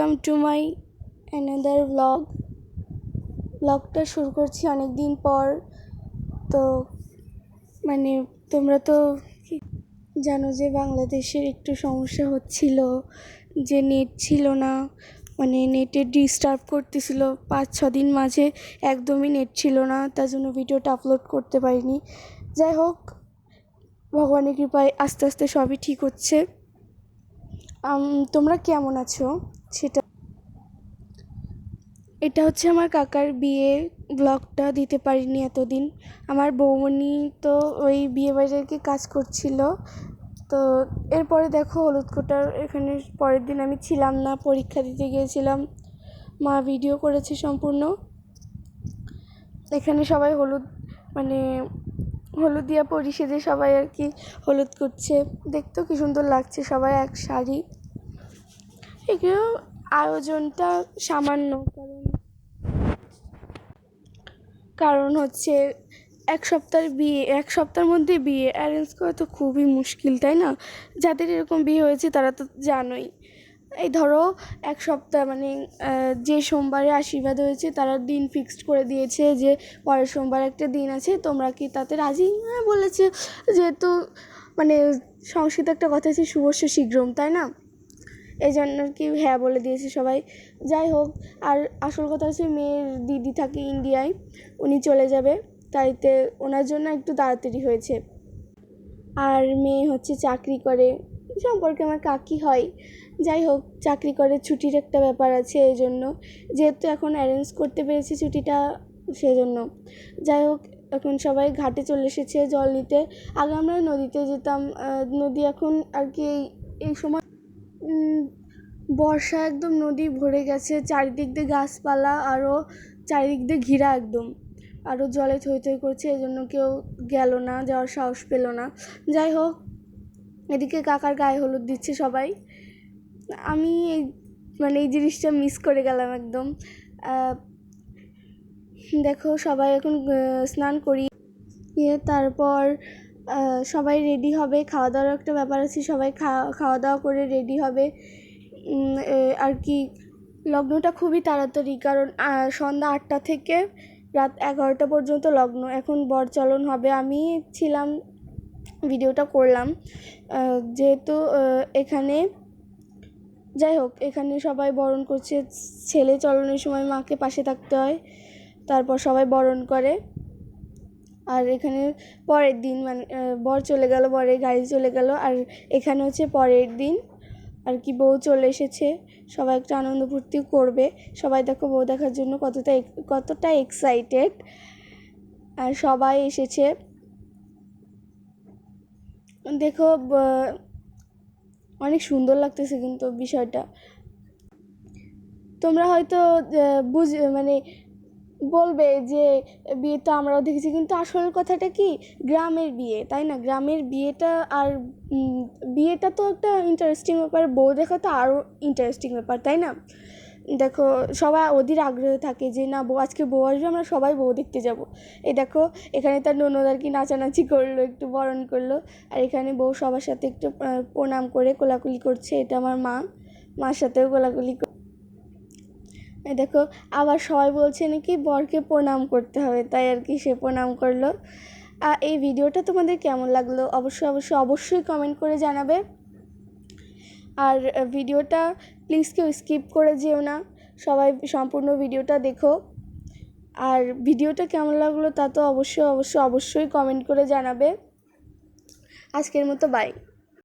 Welcome to my another ব্লগটা শুরু করছি অনেক দিন পর। তো তোমরা তো জানো যে বাংলাদেশের একটু সমস্যা হচ্ছিল, যে নেট ছিল না, নেটের ডিস্টার্ব করতেছিল 5-6 দিন মাঝে একদমই নেট ছিল না, তার জন্য ভিডিওটা আপলোড করতে পারিনি। যাই হোক, ভগবানের কৃপায় আস্তে আস্তে সবই ঠিক হচ্ছে। তোমরা কেমন আছো সেটা। এটা হচ্ছে আমার কাকার বিয়ে, ব্লগটা দিতে পারিনি এতদিন। আমার বৌমনি তো ওই বিয়ে বাড়িতে কাজ করছিল। তো এরপরে দেখো হলুদ কোটার এখানে পরের দিন আমি ছিলাম না, পরীক্ষা দিতে গিয়েছিলাম। মা ভিডিও করেছে সম্পূর্ণ। এখানে সবাই হলুদ দিয়া পরিষেদে সবাই আর কি হলুদ করছে। দেখতেও কি সুন্দর লাগছে, সবাই এক শাড়ি। এগুলো আয়োজনটা সামান্য, কারণ হচ্ছে এক সপ্তাহের মধ্যে বিয়ে অ্যারেঞ্জ করা তো খুবই মুশকিল, তাই না? যাদের এরকম বিয়ে হয়েছে তারা তো জানোই। এই ধরো এক সপ্তাহ যে সোমবারে আশীর্বাদ হয়েছে তারা দিন ফিক্সড করে দিয়েছে যে পরের সোমবার একটা দিন আছে, তোমরা কি তাতে রাজি? হ্যাঁ বলেছে, যেহেতু সংস্কৃত একটা কথা আছে শুভস্য শীঘ্রম, তাই না? এই জন্য কি হ্যাঁ বলে দিয়েছে সবাই। যাই হোক, আর আসল কথা হচ্ছে মেয়ের দিদি থাকে ইন্ডিয়ায়, উনি চলে যাবে, তাইতে ওনার জন্য একটু তাড়াতাড়ি হয়েছে। আর মেয়ে হচ্ছে চাকরি করে, সম্পর্কে আমার কাকি হয়। যাই হোক, চাকরি করে, ছুটির একটা ব্যাপার আছে, এই জন্য যেহেতু এখন অ্যারেঞ্জ করতে পেরেছি ছুটিটা, সেই জন্য। যাই হোক, এখন সবাই ঘাটে চলে এসেছে জল নিতে। আগে আমরা নদীতে যেতাম, নদী এখন আর কি এই সময় বর্ষা, একদম নদী ভরে গেছে, চারিদিক দিয়ে গাছপালা, আরও চারিদিক দিয়ে ঘিরা একদম, আরও জলে থই থই করছে, এই জন্য কেউ গেল না, যাওয়ার সাহস পেল না। যাই হোক, এদিকে কাকার গায়ে হলুদ দিচ্ছে সবাই। আমি এই জিনিসটা মিস করে গেলাম একদম। দেখো সবাই এখন স্নান করি, তারপর সবাই রেডি হবে, খাওয়া দাওয়ার একটা ব্যাপার আছে, সবাই খাওয়া দাওয়া করে রেডি হবে আর কি। লগ্নটা খুবই তাড়াতাড়ি, কারণ সন্ধ্যা 8টা থেকে রাত 11টা পর্যন্ত লগ্ন। এখন বরচলন হবে, আমি ছিলাম, ভিডিওটা করলাম যেহেতু এখানে। যাই হোক, এখানে সবাই বরণ করছে, ছেলে চলনের সময় মাকে পাশে থাকতে হয়, তারপর সবাই বরণ করে। আর এখানে পরের দিন বর চলে গেল, বরের গাড়ি চলে গেল, আর এখানে হচ্ছে পরের দিন আর কি বউ চলে এসেছে, সবাই একটু আনন্দ ফুর্তি করবে। সবাই দেখো বউ দেখার জন্য কতটা এক্সাইটেড, আর সবাই এসেছে। দেখো অনেক সুন্দর লাগতেছে কিন্তু বিষয়টা। তোমরা হয়তো বলবে যে বিয়ে তো আমরাও দেখেছি, কিন্তু আসল কথাটা কি, গ্রামের বিয়ে, তাই না? গ্রামের বিয়েটা আর বিয়েটা তো একটা ইন্টারেস্টিং ব্যাপার, বউ দেখা তো আরও ইন্টারেস্টিং ব্যাপার, তাই না? দেখো সবাই অধীর আগ্রহে থাকে যে না আজকে বউ আসবে, আমরা সবাই বউ দেখতে যাব। এই দেখো এখানে তার ননদ আর কি নাচানাচি করলো, একটু বরণ করলো, আর এখানে বউ সবার সাথে একটু প্রণাম করে কোলাকুলি করছে। এটা আমার মার সাথেও কোলাকুলি। এই দেখো আবার সবাই বলছে নাকি বরকে প্রণাম করতে হবে, তাই আর কি সে প্রণাম করলো। এই ভিডিওটা তোমাদের কেমন লাগলো অবশ্যই কমেন্ট করে জানাবে। আর ভিডিওটা প্লিজ কেউ স্কিপ করে যেও না, সবাই সম্পূর্ণ ভিডিওটা দেখো। আর ভিডিওটা কেমন লাগলো তা তো অবশ্যই কমেন্ট করে জানাবে। আজকের মতো বাই।